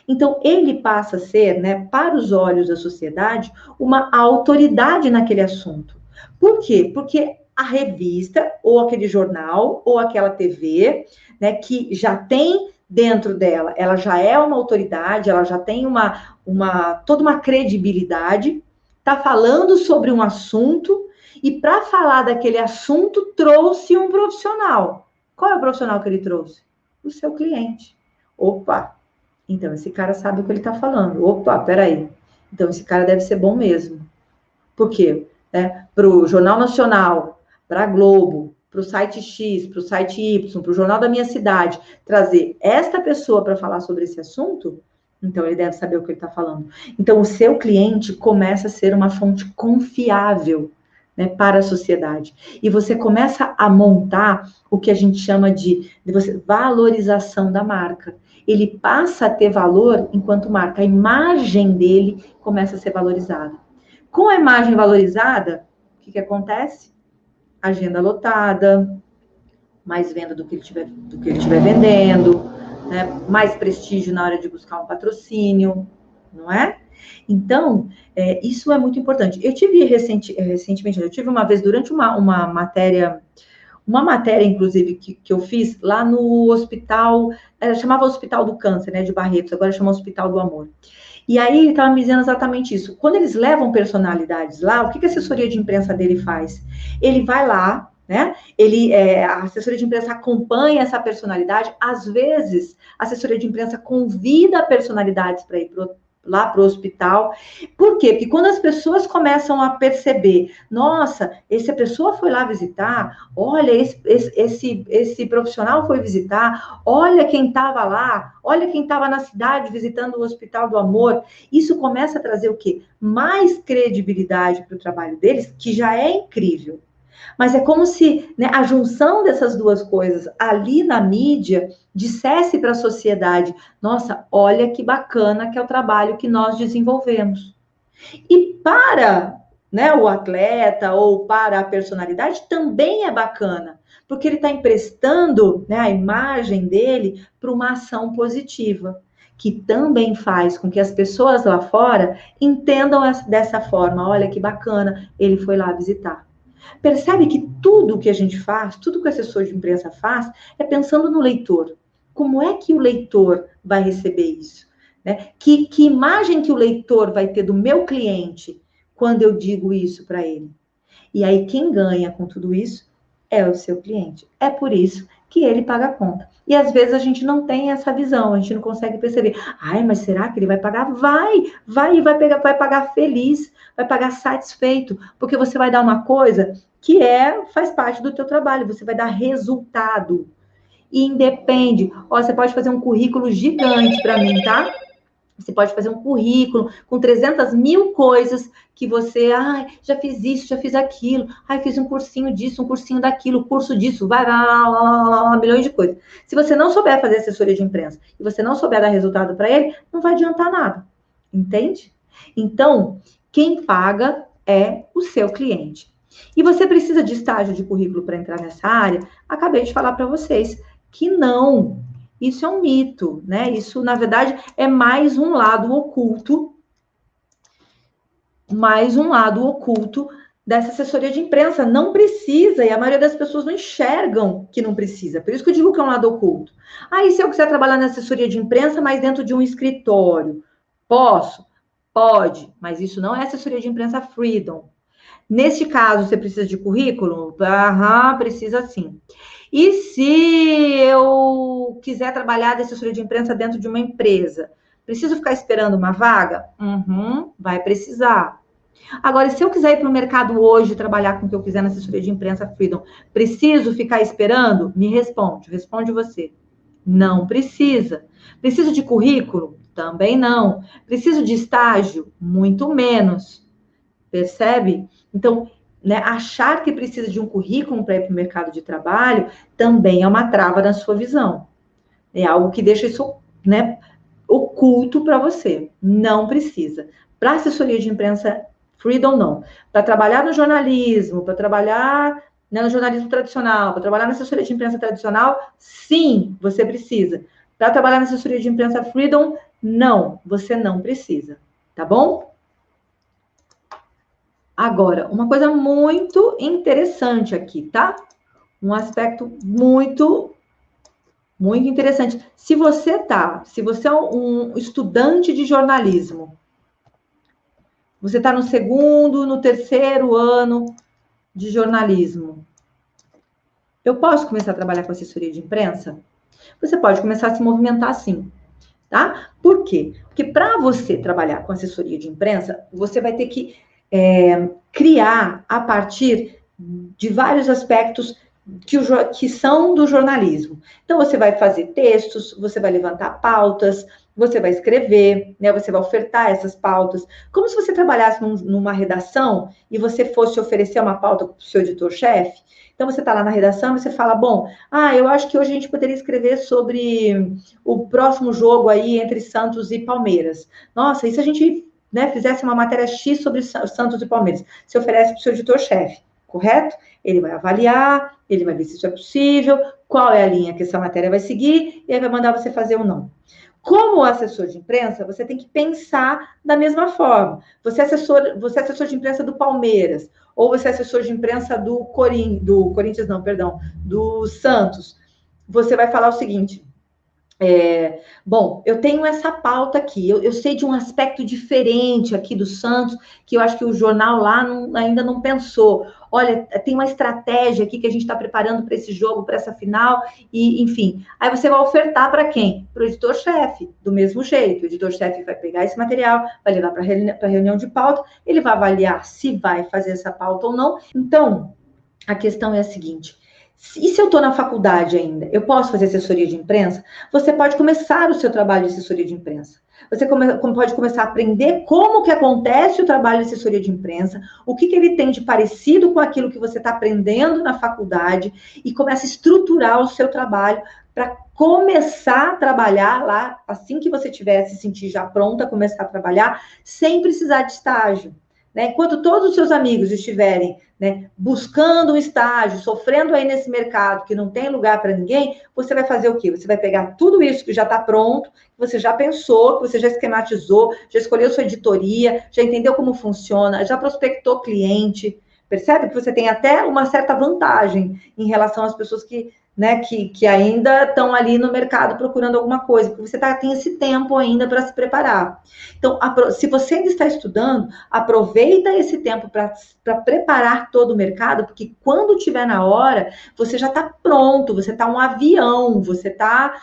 Então, ele passa a ser, né, para os olhos da sociedade, uma autoridade naquele assunto. Por quê? Porque a revista, ou aquele jornal, ou aquela TV, né, que já tem dentro dela, ela já é uma autoridade, ela já tem toda uma credibilidade, está falando sobre um assunto, e para falar daquele assunto, trouxe um profissional. Qual é o profissional que ele trouxe? O seu cliente. Opa! Então, esse cara sabe o que ele está falando. Opa, peraí. Então, esse cara deve ser bom mesmo. Por quê? Para o Jornal Nacional, para a Globo, para o site X, para o site Y, para o Jornal da Minha Cidade, trazer esta pessoa para falar sobre esse assunto, então ele deve saber o que ele está falando. Então, o seu cliente começa a ser uma fonte confiável, né, para a sociedade. E você começa a montar o que a gente chama de valorização da marca. Ele passa a ter valor enquanto marca. A imagem dele começa a ser valorizada. Com a imagem valorizada, o que acontece? Agenda lotada, mais venda do que ele estiver vendendo, né? Mais prestígio na hora de buscar um patrocínio, não é? Então, isso é muito importante. Eu tive recentemente, eu tive uma vez durante uma matéria, inclusive, que eu fiz lá no hospital, chamava Hospital do Câncer, né, de Barretos, agora chama Hospital do Amor. E aí ele estava me dizendo exatamente isso. Quando eles levam personalidades lá, o que a assessoria de imprensa dele faz? Ele vai lá, né? A assessoria de imprensa acompanha essa personalidade. Às vezes, a assessoria de imprensa convida personalidades para ir lá para o hospital. Por quê? Porque quando as pessoas começam a perceber, nossa, essa pessoa foi lá visitar, olha, esse profissional foi visitar, olha quem estava lá, olha quem estava na cidade visitando o Hospital do Amor. Isso começa a trazer o quê? Mais credibilidade para o trabalho deles, que já é incrível. Mas é como se, né, a junção dessas duas coisas ali na mídia dissesse para a sociedade: nossa, olha que bacana que é o trabalho que nós desenvolvemos. E para, né, o atleta ou para a personalidade também é bacana, porque ele está emprestando, né, a imagem dele para uma ação positiva, que também faz com que as pessoas lá fora entendam dessa forma: olha que bacana, ele foi lá visitar. Percebe que tudo que a gente faz, tudo que o assessor de imprensa faz, é pensando no leitor. Como é que o leitor vai receber isso? Né? Que imagem que o leitor vai ter do meu cliente quando eu digo isso para ele? E aí, quem ganha com tudo isso é o seu cliente. É por isso que ele paga a conta. E às vezes a gente não tem essa visão, a gente não consegue perceber. Ai, mas será que ele vai pagar? Vai pagar feliz, vai pagar satisfeito, porque você vai dar uma coisa que faz parte do teu trabalho, você vai dar resultado. E independe. Ó, você pode fazer um currículo gigante para mim, tá? Você pode fazer um currículo com 300 mil coisas que você, já fiz isso, já fiz aquilo, fiz um cursinho disso, um cursinho daquilo, curso disso, vai lá, milhões de coisas. Se você não souber fazer assessoria de imprensa e você não souber dar resultado para ele, não vai adiantar nada, entende? Então, quem paga é o seu cliente. E você precisa de estágio de currículo para entrar nessa área? Acabei de falar para vocês que não. Isso é um mito, né? Isso, na verdade, é mais um lado oculto dessa assessoria de imprensa. Não precisa, e a maioria das pessoas não enxergam que não precisa. Por isso que eu digo que é um lado oculto. E se eu quiser trabalhar na assessoria de imprensa, mas dentro de um escritório? Posso? Pode, mas isso não é assessoria de imprensa Freedom. Neste caso, você precisa de currículo? Precisa sim. E se eu quiser trabalhar de assessoria de imprensa dentro de uma empresa? Preciso ficar esperando uma vaga? Vai precisar. Agora, se eu quiser ir para o mercado hoje trabalhar com o que eu quiser na assessoria de imprensa Freedom, preciso ficar esperando? Me responde você. Não precisa. Preciso de currículo? Também não. Preciso de estágio? Muito menos. Percebe? Então, né, achar que precisa de um currículo para ir para o mercado de trabalho também é uma trava na sua visão. É algo que deixa isso, né, oculto para você. Não precisa. Para assessoria de imprensa Freedom, não. Para trabalhar no jornalismo, para trabalhar né, no jornalismo tradicional, para trabalhar na assessoria de imprensa tradicional, sim, você precisa. Para trabalhar na assessoria de imprensa Freedom, não, você não precisa, tá bom? Agora, uma coisa muito interessante aqui, tá? Um aspecto muito interessante. Se você é um estudante de jornalismo, você está no segundo, no terceiro ano de jornalismo, eu posso começar a trabalhar com assessoria de imprensa? Você pode começar a se movimentar sim, tá? Por quê? Porque para você trabalhar com assessoria de imprensa, você vai ter que criar a partir de vários aspectos que são do jornalismo. Então, você vai fazer textos, você vai levantar pautas, você vai escrever, né? Você vai ofertar essas pautas, como se você trabalhasse numa redação e você fosse oferecer uma pauta para o seu editor-chefe. Então, você está lá na redação e você fala, bom, eu acho que hoje a gente poderia escrever sobre o próximo jogo aí entre Santos e Palmeiras. Nossa, e se a gente, né, fizesse uma matéria X sobre Santos e Palmeiras? Você oferece para o seu editor-chefe, correto? Ele vai avaliar, ele vai ver se isso é possível, qual é a linha que essa matéria vai seguir, e aí vai mandar você fazer ou não. Como assessor de imprensa, você tem que pensar da mesma forma. Você é assessor de imprensa do Palmeiras, ou você é assessor de imprensa do Corinthians, não, perdão, do Santos. Você vai falar o seguinte: bom, eu tenho essa pauta aqui, eu sei de um aspecto diferente aqui do Santos, que eu acho que o jornal lá ainda não pensou. Olha, tem uma estratégia aqui que a gente está preparando para esse jogo, para essa final, e enfim. Aí você vai ofertar para quem? Para o editor-chefe, do mesmo jeito. O editor-chefe vai pegar esse material, vai levar para a reunião de pauta, ele vai avaliar se vai fazer essa pauta ou não. Então, a questão é a seguinte: e se eu estou na faculdade ainda, eu posso fazer assessoria de imprensa? Você pode começar o seu trabalho de assessoria de imprensa. Você pode começar a aprender como que acontece o trabalho de assessoria de imprensa, o que ele tem de parecido com aquilo que você está aprendendo na faculdade, e começa a estruturar o seu trabalho para começar a trabalhar lá, assim que você se sentir já pronta a começar a trabalhar, sem precisar de estágio. Né? Enquanto todos os seus amigos estiverem, né, buscando um estágio, sofrendo aí nesse mercado que não tem lugar para ninguém, você vai fazer o quê? Você vai pegar tudo isso que já está pronto, que você já pensou, que você já esquematizou, já escolheu sua editoria, já entendeu como funciona, já prospectou cliente. Percebe que você tem até uma certa vantagem em relação às pessoas que, né, que ainda estão ali no mercado procurando alguma coisa, porque você tem esse tempo ainda para se preparar. Então, se você ainda está estudando, aproveita esse tempo para preparar todo o mercado, porque quando tiver na hora, você já está pronto, você está um avião, você está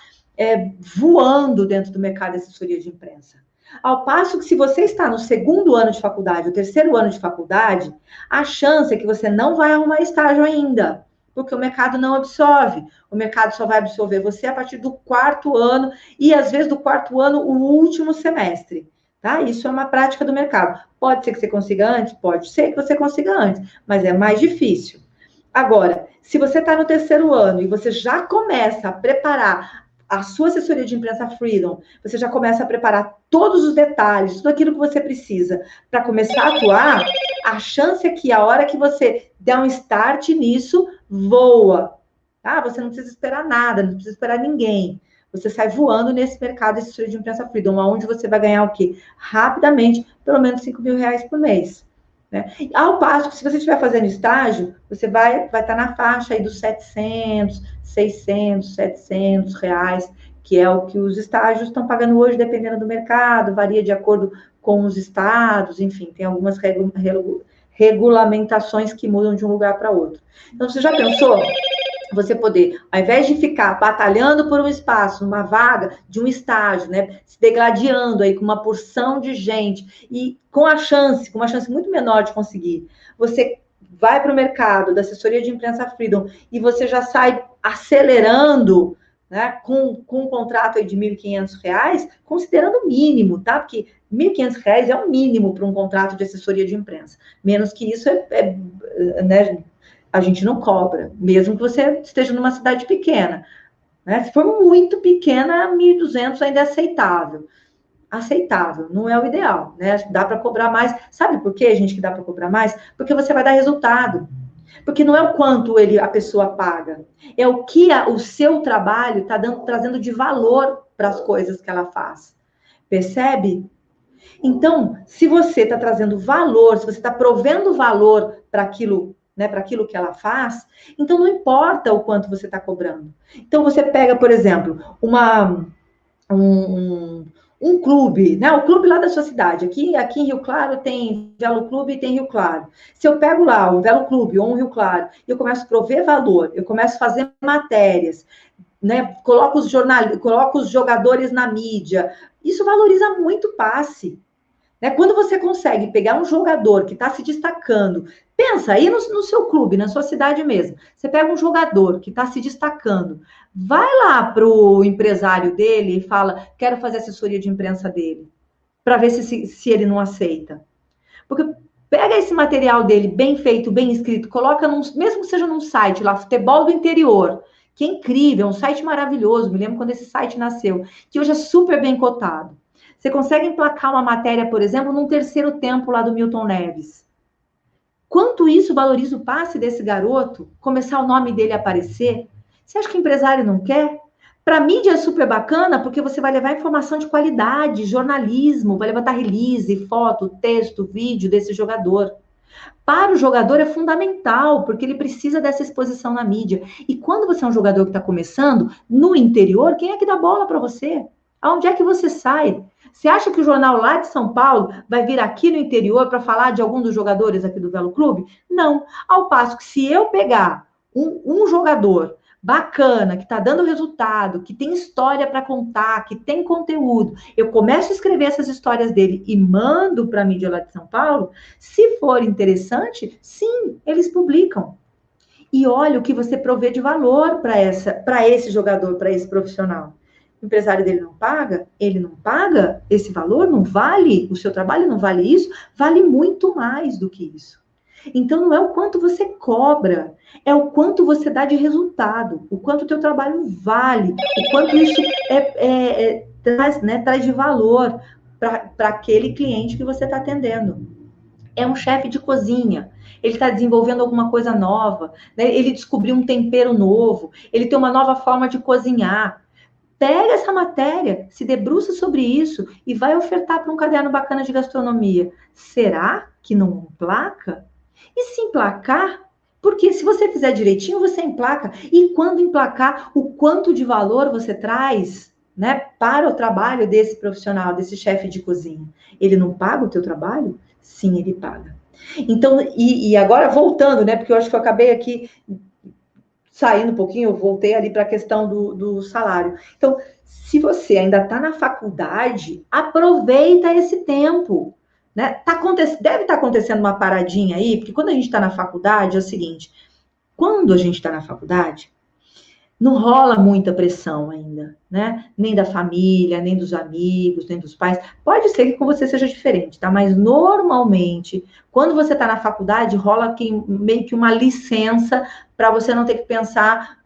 voando dentro do mercado de assessoria de imprensa. Ao passo que, se você está no segundo ano de faculdade, ou terceiro ano de faculdade, a chance é que você não vai arrumar estágio ainda, porque o mercado não absorve. O mercado só vai absorver você a partir do quarto ano, e às vezes do quarto ano, o último semestre. Tá? Isso é uma prática do mercado. Pode ser que você consiga antes? Pode ser que você consiga antes, mas é mais difícil. Agora, se você está no terceiro ano e você já começa a preparar a sua assessoria de imprensa Freedom, você já começa a preparar todos os detalhes, tudo aquilo que você precisa para começar a atuar, a chance é que a hora que você der um start nisso, voa. Tá? Você não precisa esperar nada, não precisa esperar ninguém. Você sai voando nesse mercado de assessoria de imprensa Freedom, onde você vai ganhar o quê? Rapidamente, pelo menos R$5.000 por mês. Né? Ao passo que, se você estiver fazendo estágio, você vai estar na faixa aí dos 700, 600, R$700, que é o que os estágios estão pagando hoje, dependendo do mercado, varia de acordo com os estados, enfim, tem algumas regulamentações que mudam de um lugar para outro. Então, você já pensou você poder, ao invés de ficar batalhando por um espaço, uma vaga de um estágio, né, se degladiando aí com uma porção de gente e com uma chance muito menor de conseguir, você vai para o mercado da assessoria de imprensa Freedom e você já sai acelerando, né, com um contrato aí de R$1.500, considerando o mínimo, tá? Porque R$1.500 é o mínimo para um contrato de assessoria de imprensa. Menos que isso né, a gente não cobra, mesmo que você esteja numa cidade pequena. Né? Se for muito pequena, 1.200 ainda é aceitável. Aceitável, não é o ideal, né? Dá para cobrar mais. Sabe por quê, gente, que dá para cobrar mais? Porque você vai dar resultado. Porque não é o quanto a pessoa paga, é o que o seu trabalho está trazendo de valor para as coisas que ela faz. Percebe? Então, se você está trazendo valor, se você está provendo valor para aquilo, né, para aquilo que ela faz, então não importa o quanto você está cobrando. Então, você pega, por exemplo, um clube, né? O clube lá da sua cidade. Aqui em Rio Claro tem Velo Clube e tem Rio Claro. Se eu pego lá o Velo Clube ou um Rio Claro, e eu começo a prover valor, eu começo a fazer matérias, né? Coloco os jogadores na mídia, isso valoriza muito o passe. Né? Quando você consegue pegar um jogador que está se destacando, pensa aí no seu clube, na sua cidade mesmo. Você pega um jogador que está se destacando, vai lá para o empresário dele e fala: quero fazer assessoria de imprensa dele, para ver se ele não aceita. Porque pega esse material dele bem feito, bem escrito, coloca mesmo que seja num site lá, Futebol do Interior, que é incrível, é um site maravilhoso. Me lembro quando esse site nasceu, que hoje é super bem cotado. Você consegue emplacar uma matéria, por exemplo, num terceiro tempo lá do Milton Neves. Quanto isso valoriza o passe desse garoto? Começar o nome dele a aparecer? Você acha que o empresário não quer? Para a mídia é super bacana, porque você vai levar informação de qualidade, jornalismo, vai levantar release, foto, texto, vídeo desse jogador. Para o jogador é fundamental, porque ele precisa dessa exposição na mídia. E quando você é um jogador que está começando, no interior, quem é que dá bola para você? Aonde é que você sai? Você acha que o jornal lá de São Paulo vai vir aqui no interior para falar de algum dos jogadores aqui do Velo Clube? Não. Ao passo que se eu pegar um jogador bacana, que está dando resultado, que tem história para contar, que tem conteúdo, eu começo a escrever essas histórias dele e mando para a mídia lá de São Paulo, se for interessante, sim, eles publicam. E olha o que você provê de valor para esse jogador, para esse profissional. O empresário dele não paga, ele não paga esse valor, não vale, o seu trabalho não vale isso, vale muito mais do que isso. Então, não é o quanto você cobra, é o quanto você dá de resultado, o quanto o teu trabalho vale, o quanto isso traz de valor para aquele cliente que você está atendendo. É um chefe de cozinha, ele está desenvolvendo alguma coisa nova, né? Ele descobriu um tempero novo, ele tem uma nova forma de cozinhar. Pega essa matéria, se debruça sobre isso e vai ofertar para um caderno bacana de gastronomia. Será que não emplaca? E se emplacar, porque se você fizer direitinho, você emplaca. E quando emplacar, o quanto de valor você traz, né, para o trabalho desse profissional, desse chefe de cozinha. Ele não paga o teu trabalho? Sim, ele paga. Então, e agora voltando, né, porque eu acho que eu acabei aqui saindo um pouquinho, eu voltei ali para a questão do salário. Então, se você ainda está na faculdade, aproveita esse tempo. Né? Deve estar acontecendo uma paradinha aí, porque quando a gente está na faculdade, é o seguinte, quando a gente está na faculdade, não rola muita pressão ainda, né? Nem da família, nem dos amigos, nem dos pais. Pode ser que com você seja diferente, tá? Mas normalmente, quando você está na faculdade, rola meio que uma licença para você não ter que pensar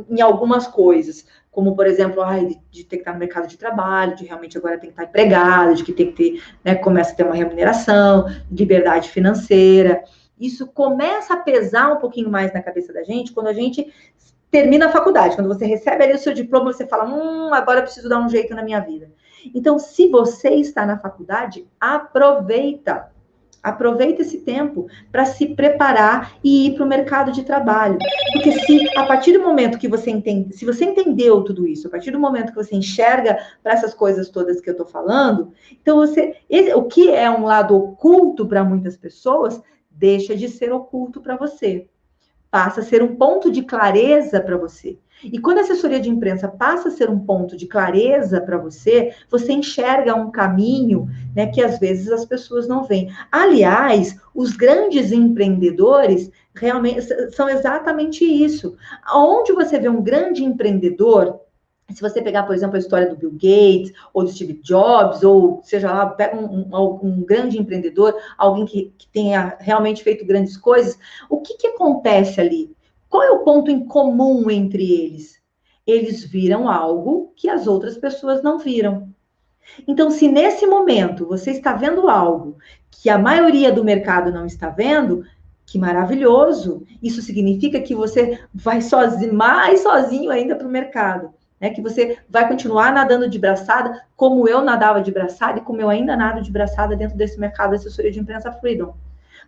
em algumas coisas. Como, por exemplo, de ter que estar no mercado de trabalho, de realmente agora tem que estar empregado, de que tem que ter, né, começa a ter uma remuneração, liberdade financeira. Isso começa a pesar um pouquinho mais na cabeça da gente quando a gente termina a faculdade. Quando você recebe ali o seu diploma, você fala, agora eu preciso dar um jeito na minha vida. Então, se você está na faculdade, aproveita esse tempo para se preparar e ir para o mercado de trabalho. Porque se a partir do momento que você entende, se você entendeu tudo isso, a partir do momento que você enxerga para essas coisas todas que eu estou falando, então o que é um lado oculto para muitas pessoas, deixa de ser oculto para você. Passa a ser um ponto de clareza para você. E quando a assessoria de imprensa passa a ser um ponto de clareza para você, você enxerga um caminho, né, que às vezes as pessoas não veem. Aliás, os grandes empreendedores realmente são exatamente isso. Onde você vê um grande empreendedor, se você pegar, por exemplo, a história do Bill Gates, ou do Steve Jobs, ou seja lá, pega um grande empreendedor, alguém que tenha realmente feito grandes coisas, o que acontece ali? Qual é o ponto em comum entre eles? Eles viram algo que as outras pessoas não viram. Então, se nesse momento você está vendo algo que a maioria do mercado não está vendo, Que maravilhoso! Isso significa que você vai sozinho, mais sozinho ainda para o mercado, né? Que você vai continuar nadando de braçada, como eu nadava de braçada e como eu ainda nado de braçada dentro desse mercado de assessoria de imprensa Freedom.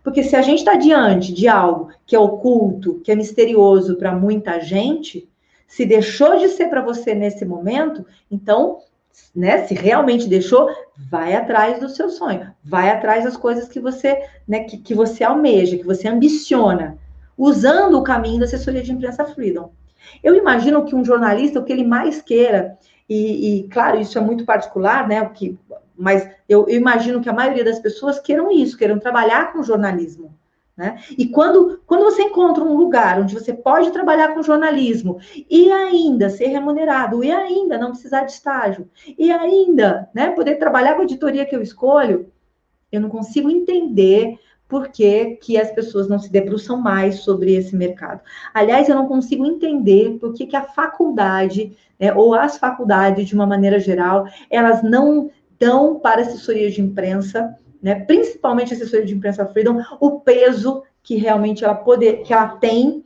Porque se a gente está diante de algo que é oculto, que é misterioso para muita gente, se deixou de ser para você nesse momento, então, né, se realmente deixou, vai atrás do seu sonho, vai atrás das coisas que você, né, que você almeja, que você ambiciona, usando o caminho da assessoria de imprensa Freedom. Eu imagino que um jornalista, o que ele mais queira, claro, isso é muito particular, né, mas eu imagino que a maioria das pessoas queiram isso, queiram trabalhar com jornalismo, né? E quando você encontra um lugar onde você pode trabalhar com jornalismo e ainda ser remunerado, e ainda não precisar de estágio, e ainda, né, poder trabalhar com a editoria que eu escolho, eu não consigo entender por que as pessoas não se debruçam mais sobre esse mercado. Aliás, eu não consigo entender por que a faculdade, né, ou as faculdades, de uma maneira geral, elas não dão para assessoria de imprensa, né, principalmente assessoria de imprensa Freedom, o peso que realmente que ela tem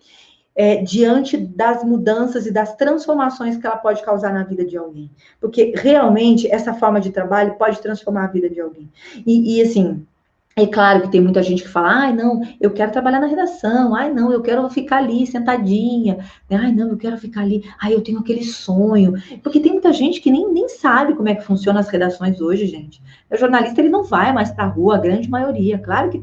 diante das mudanças e das transformações que ela pode causar na vida de alguém. Porque realmente essa forma de trabalho pode transformar a vida de alguém. E assim, é claro que tem muita gente que fala, ai, não, eu quero trabalhar na redação, ai, não, eu quero ficar ali sentadinha, ai, não, eu quero ficar ali, ai, eu tenho aquele sonho. Porque tem muita gente que nem sabe como é que funcionam as redações hoje, gente. O jornalista, ele não vai mais para a rua, a grande maioria. Claro que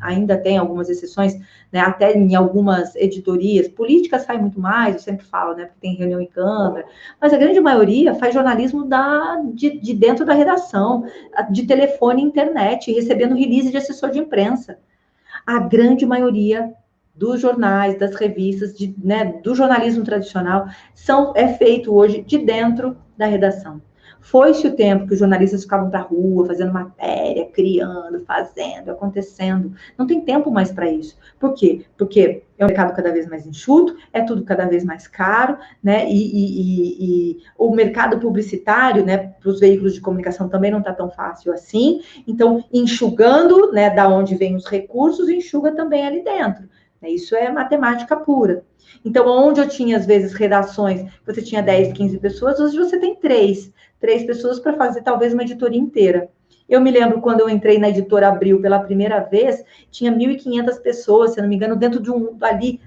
ainda tem algumas exceções, né, até em algumas editorias. Política sai muito mais, eu sempre falo, né, porque tem reunião em câmara, mas a grande maioria faz jornalismo de dentro da redação, de telefone e internet, recebendo release de assessor de imprensa. A grande maioria dos jornais, das revistas, né, do jornalismo tradicional, é feito hoje de dentro da redação. Foi-se o tempo que os jornalistas ficavam para a rua, fazendo matéria, criando, fazendo, acontecendo. Não tem tempo mais para isso. Por quê? Porque é um mercado cada vez mais enxuto, é tudo cada vez mais caro, né? E o mercado publicitário, né, para os veículos de comunicação também não está tão fácil assim. Então, enxugando, né, da onde vem os recursos, enxuga também ali dentro. Isso é matemática pura. Então, onde eu tinha, às vezes, redações, você tinha 10, 15 pessoas, hoje você tem três pessoas para fazer talvez uma editoria inteira. Eu me lembro quando eu entrei na Editora Abril pela primeira vez, tinha 1.500 pessoas, se não me engano, dentro de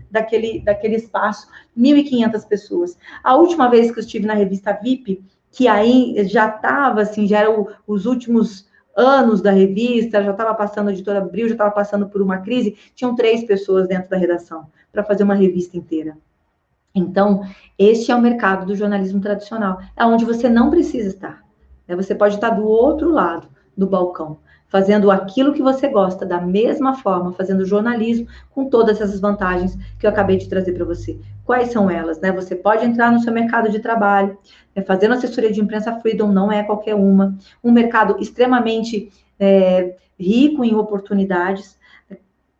daquele espaço, 1.500 pessoas. A última vez que eu estive na revista VIP, que aí já estava, assim, já eram os últimos anos da revista, já estava passando, a Editora Abril já estava passando por uma crise, tinham 3 pessoas dentro da redação para fazer uma revista inteira. Então, este é o mercado do jornalismo tradicional, é onde você não precisa estar. Você pode estar do outro lado do balcão, fazendo aquilo que você gosta, da mesma forma, fazendo jornalismo com todas essas vantagens que eu acabei de trazer para você. Quais são elas? Você pode entrar no seu mercado de trabalho, fazendo assessoria de imprensa Freedom, não é qualquer uma. Um mercado extremamente rico em oportunidades,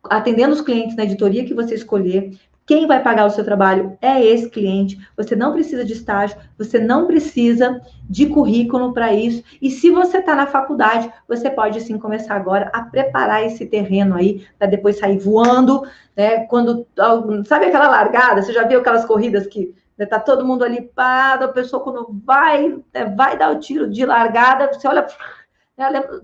atendendo os clientes na editoria que você escolher. Quem vai pagar o seu trabalho é esse cliente. Você não precisa de estágio, você não precisa de currículo para isso. E se você está na faculdade, você pode sim começar agora a preparar esse terreno aí para depois sair voando, né? Quando, sabe aquela largada? Você já viu aquelas corridas que tá todo mundo ali parado, a pessoa quando vai dar o tiro de largada, você olha,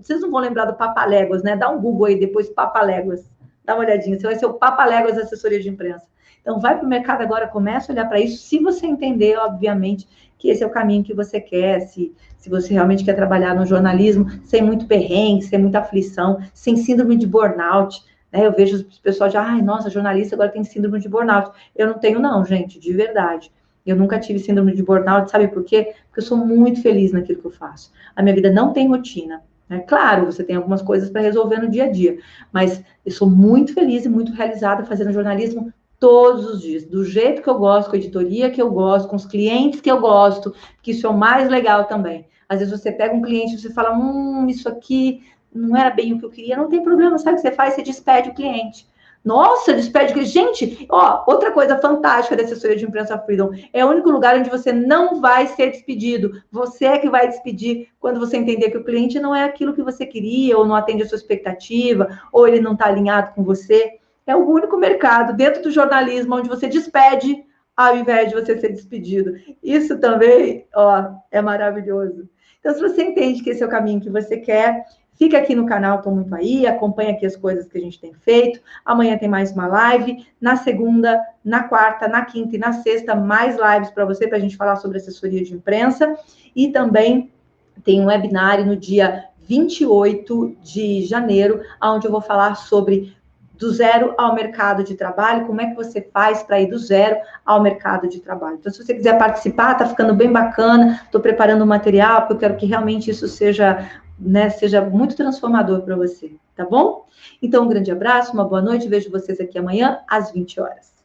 vocês não vão lembrar do Papaléguas, né? Dá um Google aí depois, Papaléguas. Dá uma olhadinha, você vai ser o Papaléguas da assessoria de imprensa. Então, vai para o mercado agora, começa a olhar para isso, se você entender, obviamente, que esse é o caminho que você quer, se você realmente quer trabalhar no jornalismo sem muito perrengue, sem muita aflição, sem síndrome de burnout, né? Eu vejo os pessoal de, ai, nossa, jornalista agora tem síndrome de burnout. Eu não tenho não, gente, de verdade. Eu nunca tive síndrome de burnout, sabe por quê? Porque eu sou muito feliz naquilo que eu faço. A minha vida não tem rotina. Claro, você tem algumas coisas para resolver no dia a dia, mas eu sou muito feliz e muito realizada fazendo jornalismo todos os dias, do jeito que eu gosto, com a editoria que eu gosto, com os clientes que eu gosto, que isso é o mais legal também. Às vezes você pega um cliente e você fala, isso aqui não era bem o que eu queria, não tem problema, sabe o que você faz? Você despede o cliente. Nossa, despede o cliente. Gente, outra coisa fantástica da assessoria de imprensa Freedom, é o único lugar onde você não vai ser despedido. Você é que vai despedir quando você entender que o cliente não é aquilo que você queria, ou não atende a sua expectativa, ou ele não está alinhado com você. É o único mercado dentro do jornalismo onde você despede ao invés de você ser despedido. Isso também, ó, é maravilhoso. Então, se você entende que esse é o caminho que você quer, fica aqui no canal, estou muito aí, acompanha aqui as coisas que a gente tem feito. Amanhã tem mais uma live. Na segunda, na quarta, na quinta e na sexta, mais lives para você, para a gente falar sobre assessoria de imprensa. E também tem um webinário no dia 28 de janeiro, onde eu vou falar sobre do zero ao mercado de trabalho, como é que você faz para ir do zero ao mercado de trabalho. Então, se você quiser participar, tá ficando bem bacana, estou preparando um material, porque eu quero que realmente isso seja, né, seja muito transformador para você, tá bom? Então, um grande abraço, uma boa noite, vejo vocês aqui amanhã às 20 horas.